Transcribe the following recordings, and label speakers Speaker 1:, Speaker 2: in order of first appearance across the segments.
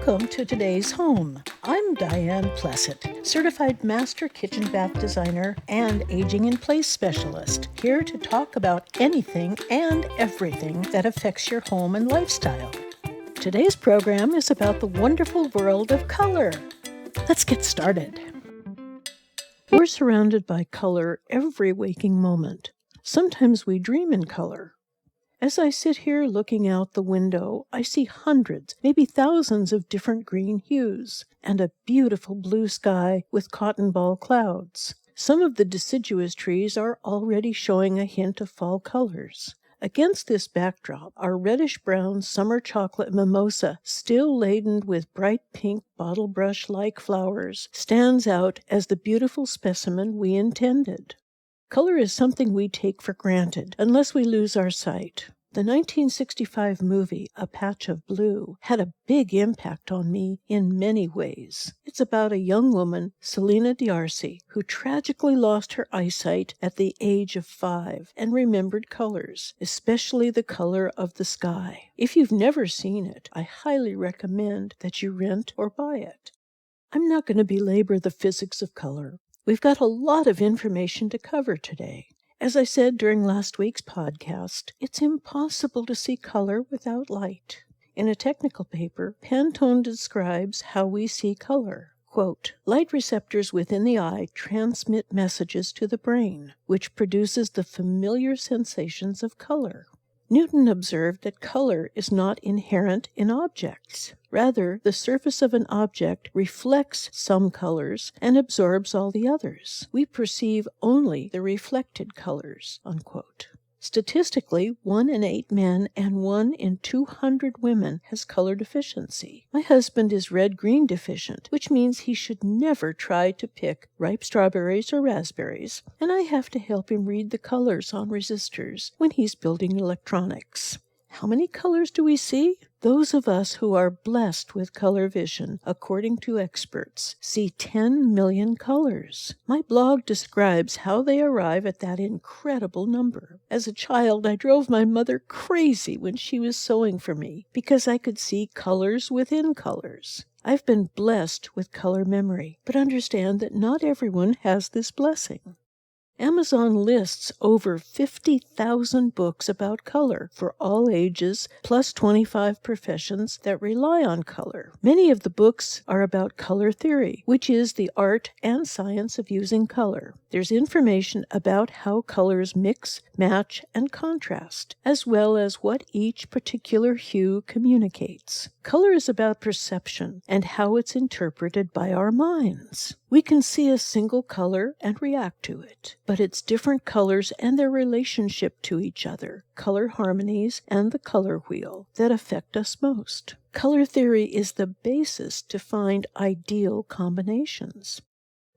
Speaker 1: Welcome to today's home. I'm Diane Plessett, certified master kitchen bath designer and aging in place specialist, here to talk about anything and everything that affects your home and lifestyle. Today's program is about the wonderful world of color. Let's get started. We're surrounded by color every waking moment. Sometimes we dream in color. As I sit here looking out the window, I see hundreds, maybe thousands of different green hues, and a beautiful blue sky with cotton ball clouds. Some of the deciduous trees are already showing a hint of fall colors. Against this backdrop, our reddish-brown summer chocolate mimosa, still laden with bright pink bottle brush-like flowers, stands out as the beautiful specimen we intended. Color is something we take for granted, unless we lose our sight. The 1965 movie, A Patch of Blue, had a big impact on me in many ways. It's about a young woman, Selena D'Arcy, who tragically lost her eyesight at the age of 5 and remembered colors, especially the color of the sky. If you've never seen it, I highly recommend that you rent or buy it. I'm not going to belabor the physics of color. We've got a lot of information to cover today. As I said during last week's podcast, it's impossible to see color without light. In a technical paper, Pantone describes how we see color. Quote, light receptors within the eye transmit messages to the brain, which produces the familiar sensations of color. Newton observed that color is not inherent in objects. Rather, the surface of an object reflects some colors and absorbs all the others. We perceive only the reflected colors, unquote. Statistically, 1 in 8 men and 1 in 200 women has color deficiency. My husband is red-green deficient, which means he should never try to pick ripe strawberries or raspberries, and I have to help him read the colors on resistors when he's building electronics. How many colors do we see? Those of us who are blessed with color vision, according to experts, see 10 million colors. My blog describes how they arrive at that incredible number. As a child, I drove my mother crazy when she was sewing for me because I could see colors within colors. I've been blessed with color memory, but understand that not everyone has this blessing. Amazon lists over 50,000 books about color for all ages, plus 25 professions that rely on color. Many of the books are about color theory, which is the art and science of using color. There's information about how colors mix, match, and contrast, as well as what each particular hue communicates. Color is about perception and how it's interpreted by our minds. We can see a single color and react to it, but it's different colors and their relationship to each other, color harmonies, and the color wheel that affect us most. Color theory is the basis to find ideal combinations.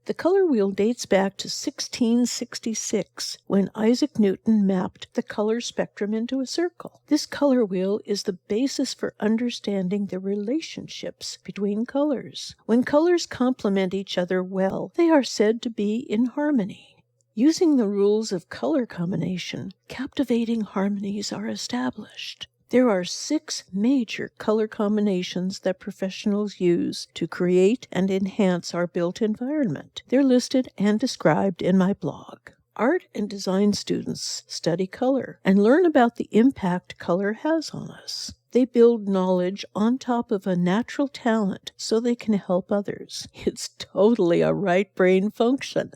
Speaker 1: The color wheel dates back to 1666, when Isaac Newton mapped the color spectrum into a circle. This color wheel is the basis for understanding the relationships between colors. When colors complement each other well, they are said to be in harmony. Using the rules of color combination, captivating harmonies are established. There are 6 major color combinations that professionals use to create and enhance our built environment. They're listed and described in my blog. Art and design students study color and learn about the impact color has on us. They build knowledge on top of a natural talent so they can help others. It's totally a right brain function.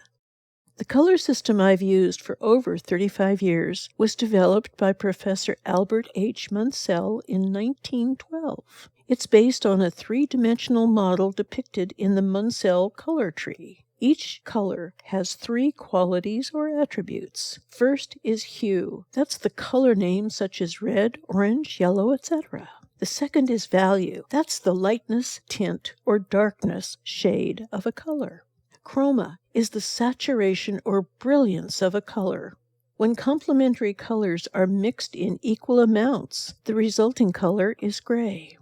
Speaker 1: The color system I've used for over 35 years was developed by Professor Albert H. Munsell in 1912. It's based on a 3-dimensional model depicted in the Munsell color tree. Each color has 3 qualities or attributes. First is hue. That's the color name such as red, orange, yellow, etc. The second is value. That's the lightness, tint, or darkness shade of a color. Chroma is the saturation or brilliance of a color. When complementary colors are mixed in equal amounts, the resulting color is gray.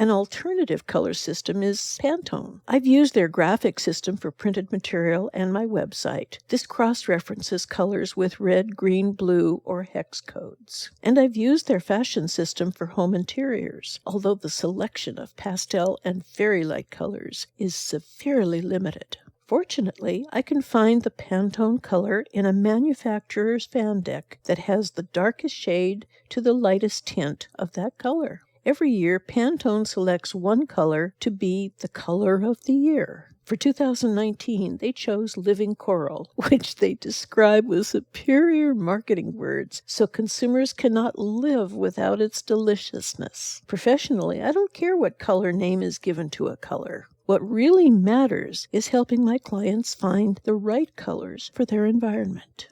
Speaker 1: An alternative color system is Pantone. I've used their graphic system for printed material and my website. This cross-references colors with red, green, blue, or hex codes. And I've used their fashion system for home interiors, although the selection of pastel and fairy-like colors is severely limited. Fortunately, I can find the Pantone color in a manufacturer's fan deck that has the darkest shade to the lightest tint of that color. Every year, Pantone selects one color to be the color of the year. For 2019, they chose Living Coral, which they describe with superior marketing words, so consumers cannot live without its deliciousness. Professionally, I don't care what color name is given to a color. What really matters is helping my clients find the right colors for their environment.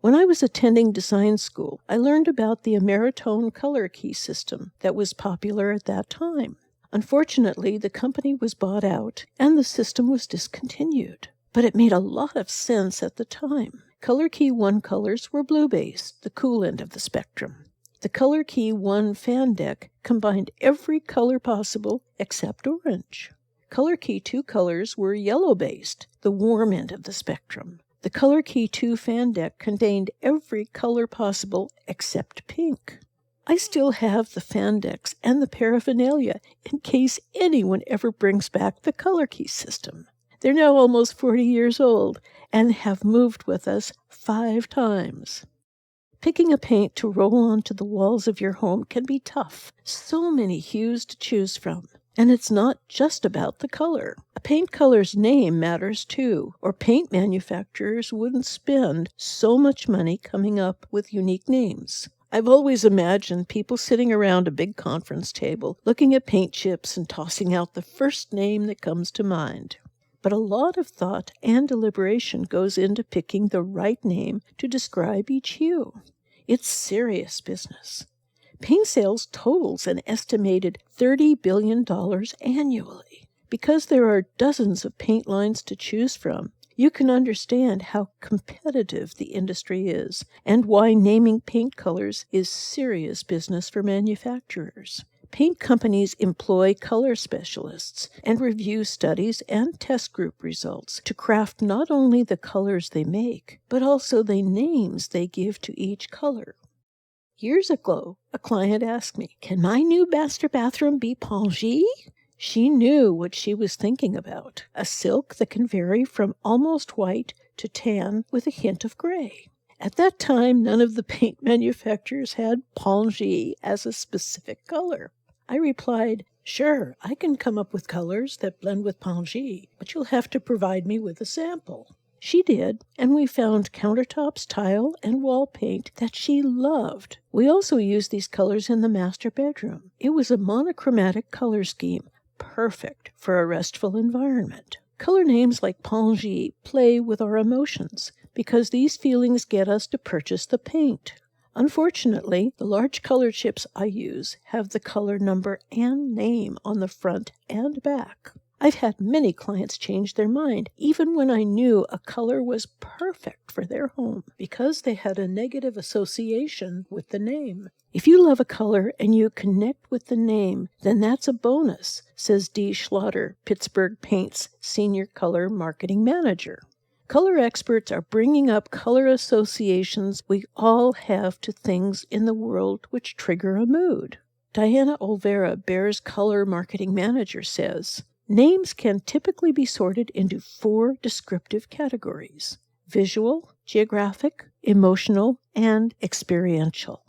Speaker 1: When I was attending design school, I learned about the Ameritone color key system that was popular at that time. Unfortunately, the company was bought out and the system was discontinued. But it made a lot of sense at the time. Color Key 1 colors were blue-based, the cool end of the spectrum. The Color Key 1 fan deck combined every color possible except orange. Color Key 2 colors were yellow-based, the warm end of the spectrum. The Color Key 2 fan deck contained every color possible except pink. I still have the fan decks and the paraphernalia in case anyone ever brings back the Color Key system. They're now almost 40 years old and have moved with us 5 times. Picking a paint to roll onto the walls of your home can be tough. So many hues to choose from. And it's not just about the color. A paint color's name matters too, or paint manufacturers wouldn't spend so much money coming up with unique names. I've always imagined people sitting around a big conference table, looking at paint chips and tossing out the first name that comes to mind. But a lot of thought and deliberation goes into picking the right name to describe each hue. It's serious business. Paint sales totals an estimated $30 billion annually. Because there are dozens of paint lines to choose from, you can understand how competitive the industry is and why naming paint colors is serious business for manufacturers. Paint companies employ color specialists and review studies and test group results to craft not only the colors they make, but also the names they give to each color. Years ago, a client asked me, "Can my new master bathroom be pongee?" She knew what she was thinking about, a silk that can vary from almost white to tan with a hint of gray. At that time, none of the paint manufacturers had pongee as a specific color. I replied, "Sure, I can come up with colors that blend with pongee, but you'll have to provide me with a sample." She did, and we found countertops, tile, and wall paint that she loved. We also used these colors in the master bedroom. It was a monochromatic color scheme, perfect for a restful environment. Color names like pongee play with our emotions because these feelings get us to purchase the paint. Unfortunately, the large color chips I use have the color number and name on the front and back. I've had many clients change their mind, even when I knew a color was perfect for their home, because they had a negative association with the name. If you love a color and you connect with the name, then that's a bonus, says Dee Schlatter, Pittsburgh Paint's Senior Color Marketing Manager. Color experts are bringing up color associations we all have to things in the world which trigger a mood. Diana Olvera, Bear's Color Marketing Manager, says, names can typically be sorted into 4 descriptive categories: visual, geographic, emotional, and experiential.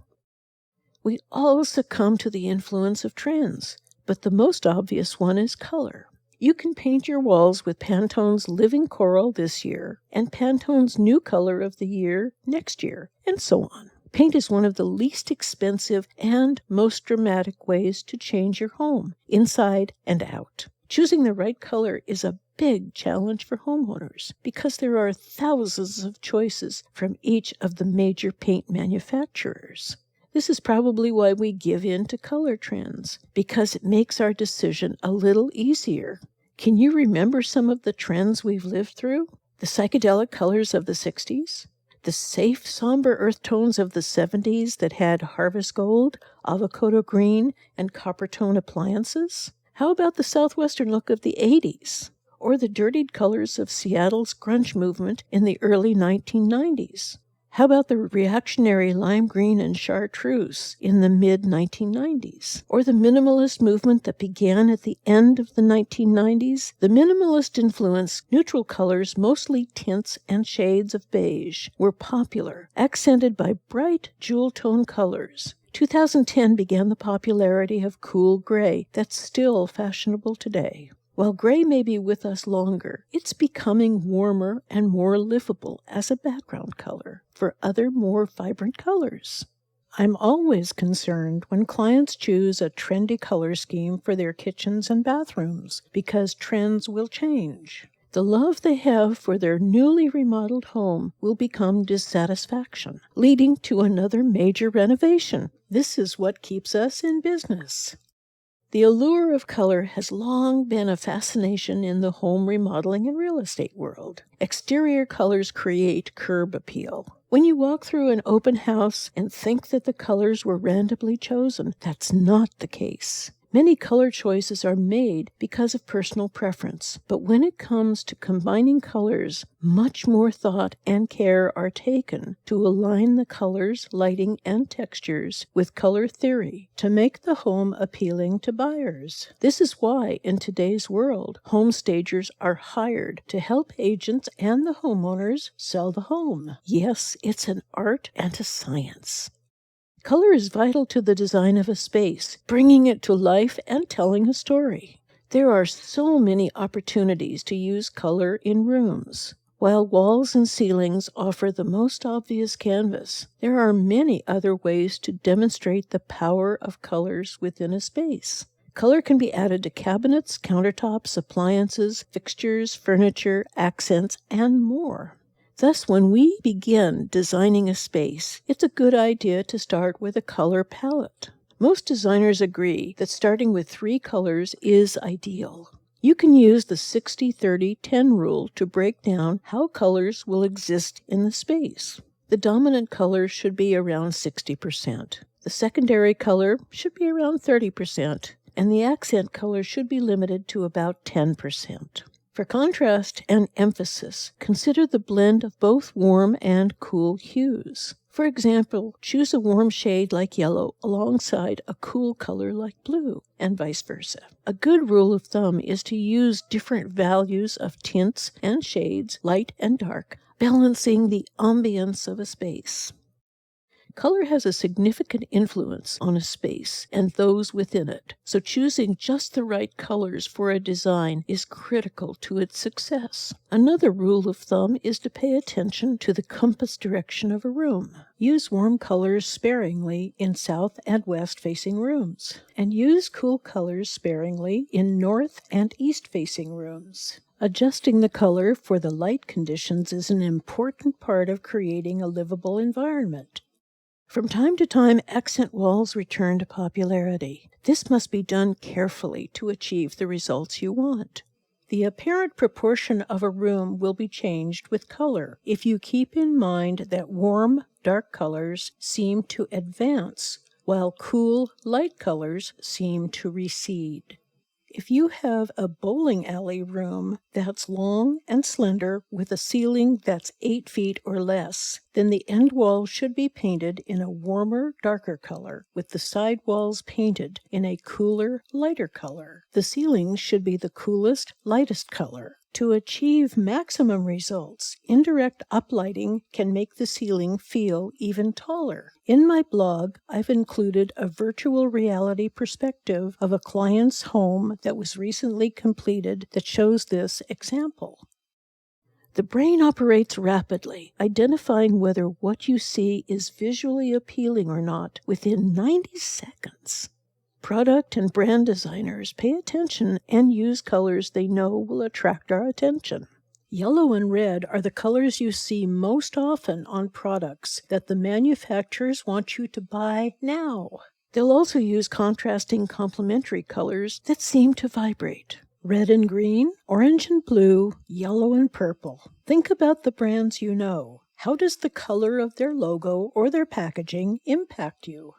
Speaker 1: We all succumb to the influence of trends, but the most obvious one is color. You can paint your walls with Pantone's Living Coral this year and Pantone's new color of the year next year, and so on. Paint is one of the least expensive and most dramatic ways to change your home, inside and out. Choosing the right color is a big challenge for homeowners because there are thousands of choices from each of the major paint manufacturers. This is probably why we give in to color trends, because it makes our decision a little easier. Can you remember some of the trends we've lived through? The psychedelic colors of the 60s? The safe, somber earth tones of the 70s that had harvest gold, avocado green, and copper tone appliances? How about the Southwestern look of the 80s? Or the dirtied colors of Seattle's grunge movement in the early 1990s? How about the reactionary lime green and chartreuse in the mid-1990s? Or the minimalist movement that began at the end of the 1990s? The minimalist influence, neutral colors, mostly tints and shades of beige, were popular, accented by bright jewel tone colors. 2010 began the popularity of cool gray that's still fashionable today. While gray may be with us longer, it's becoming warmer and more livable as a background color for other more vibrant colors. I'm always concerned when clients choose a trendy color scheme for their kitchens and bathrooms because trends will change. The love they have for their newly remodeled home will become dissatisfaction, leading to another major renovation. This is what keeps us in business. The allure of color has long been a fascination in the home remodeling and real estate world. Exterior colors create curb appeal. When you walk through an open house and think that the colors were randomly chosen, that's not the case. Many color choices are made because of personal preference, but when it comes to combining colors, much more thought and care are taken to align the colors, lighting, and textures with color theory to make the home appealing to buyers. This is why, in today's world, home stagers are hired to help agents and the homeowners sell the home. Yes, it's an art and a science. Color is vital to the design of a space, bringing it to life and telling a story. There are so many opportunities to use color in rooms. While walls and ceilings offer the most obvious canvas, there are many other ways to demonstrate the power of colors within a space. Color can be added to cabinets, countertops, appliances, fixtures, furniture, accents, and more. Thus, when we begin designing a space, it's a good idea to start with a color palette. Most designers agree that starting with 3 colors is ideal. You can use the 60-30-10 rule to break down how colors will exist in the space. The dominant color should be around 60%. The secondary color should be around 30%, and the accent color should be limited to about 10%. For contrast and emphasis, consider the blend of both warm and cool hues. For example, choose a warm shade like yellow alongside a cool color like blue, and vice versa. A good rule of thumb is to use different values of tints and shades, light and dark, balancing the ambiance of a space. Color has a significant influence on a space and those within it, so choosing just the right colors for a design is critical to its success. Another rule of thumb is to pay attention to the compass direction of a room. Use warm colors sparingly in south and west facing rooms, and use cool colors sparingly in north and east facing rooms. Adjusting the color for the light conditions is an important part of creating a livable environment. From time to time, accent walls return to popularity. This must be done carefully to achieve the results you want. The apparent proportion of a room will be changed with color if you keep in mind that warm, dark colors seem to advance, while cool, light colors seem to recede. If you have a bowling alley room that's long and slender with a ceiling that's 8 feet or less, then the end wall should be painted in a warmer, darker color, with the side walls painted in a cooler, lighter color. The ceiling should be the coolest, lightest color. To achieve maximum results, indirect uplighting can make the ceiling feel even taller. In my blog, I've included a virtual reality perspective of a client's home that was recently completed that shows this example. The brain operates rapidly, identifying whether what you see is visually appealing or not within 90 seconds. Product and brand designers pay attention and use colors they know will attract our attention. Yellow and red are the colors you see most often on products that the manufacturers want you to buy now. They'll also use contrasting complementary colors that seem to vibrate. Red and green, orange and blue, yellow and purple. Think about the brands you know. How does the color of their logo or their packaging impact you?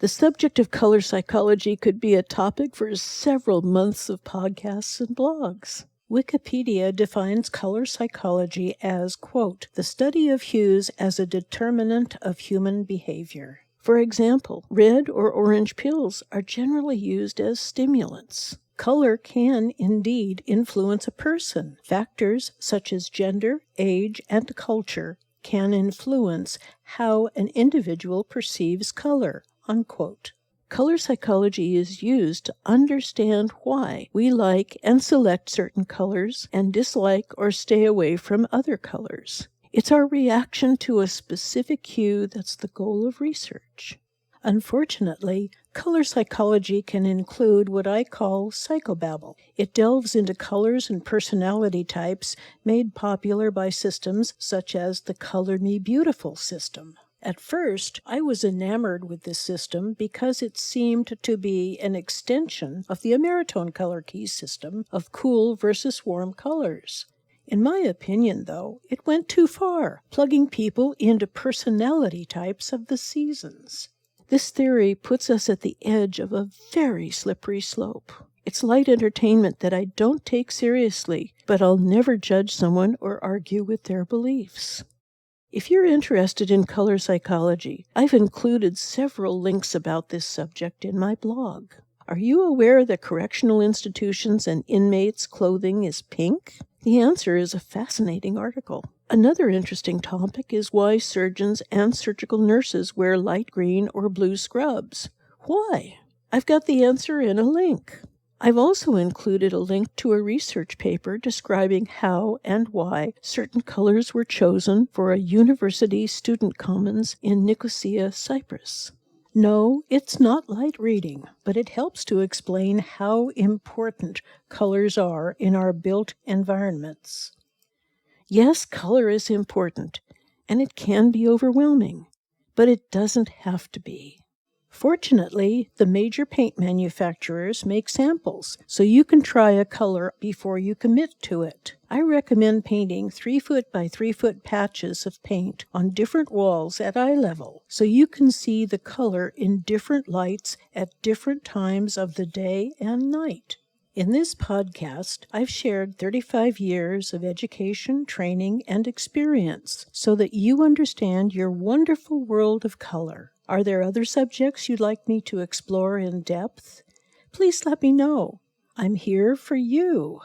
Speaker 1: The subject of color psychology could be a topic for several months of podcasts and blogs. Wikipedia defines color psychology as, quote, the study of hues as a determinant of human behavior. For example, red or orange pills are generally used as stimulants. Color can indeed influence a person. Factors such as gender, age, and culture can influence how an individual perceives color, unquote. Color psychology is used to understand why we like and select certain colors and dislike or stay away from other colors. It's our reaction to a specific hue that's the goal of research. Unfortunately, color psychology can include what I call psychobabble. It delves into colors and personality types made popular by systems such as the Color Me Beautiful system. At first, I was enamored with this system because it seemed to be an extension of the Ameritone color key system of cool versus warm colors. In my opinion, though, it went too far, plugging people into personality types of the seasons. This theory puts us at the edge of a very slippery slope. It's light entertainment that I don't take seriously, but I'll never judge someone or argue with their beliefs. If you're interested in color psychology, I've included several links about this subject in my blog. Are you aware that correctional institutions and inmates' clothing is pink? The answer is a fascinating article. Another interesting topic is why surgeons and surgical nurses wear light green or blue scrubs. Why? I've got the answer in a link. I've also included a link to a research paper describing how and why certain colors were chosen for a university student commons in Nicosia, Cyprus. No, it's not light reading, but it helps to explain how important colors are in our built environments. Yes, color is important, and it can be overwhelming, but it doesn't have to be. Fortunately, the major paint manufacturers make samples, so you can try a color before you commit to it. I recommend painting 3-foot by 3-foot patches of paint on different walls at eye level, so you can see the color in different lights at different times of the day and night. In this podcast, I've shared 35 years of education, training, and experience so that you understand your wonderful world of color. Are there other subjects you'd like me to explore in depth? Please let me know. I'm here for you.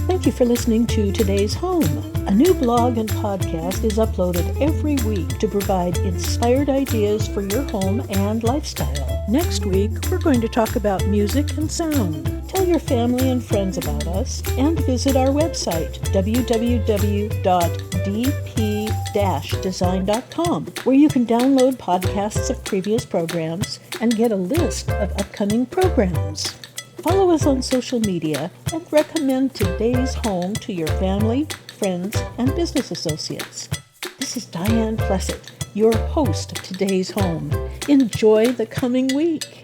Speaker 1: Thank you for listening to Today's Home. A new blog and podcast is uploaded every week to provide inspired ideas for your home and lifestyle. Next week, we're going to talk about music and sound. Tell your family and friends about us and visit our website, www.dp-design.com, where you can download podcasts of previous programs and get a list of upcoming programs. Follow us on social media and recommend Today's Home to your family, friends, and business associates. This is Diane Plessett, your host of Today's Home. Enjoy the coming week.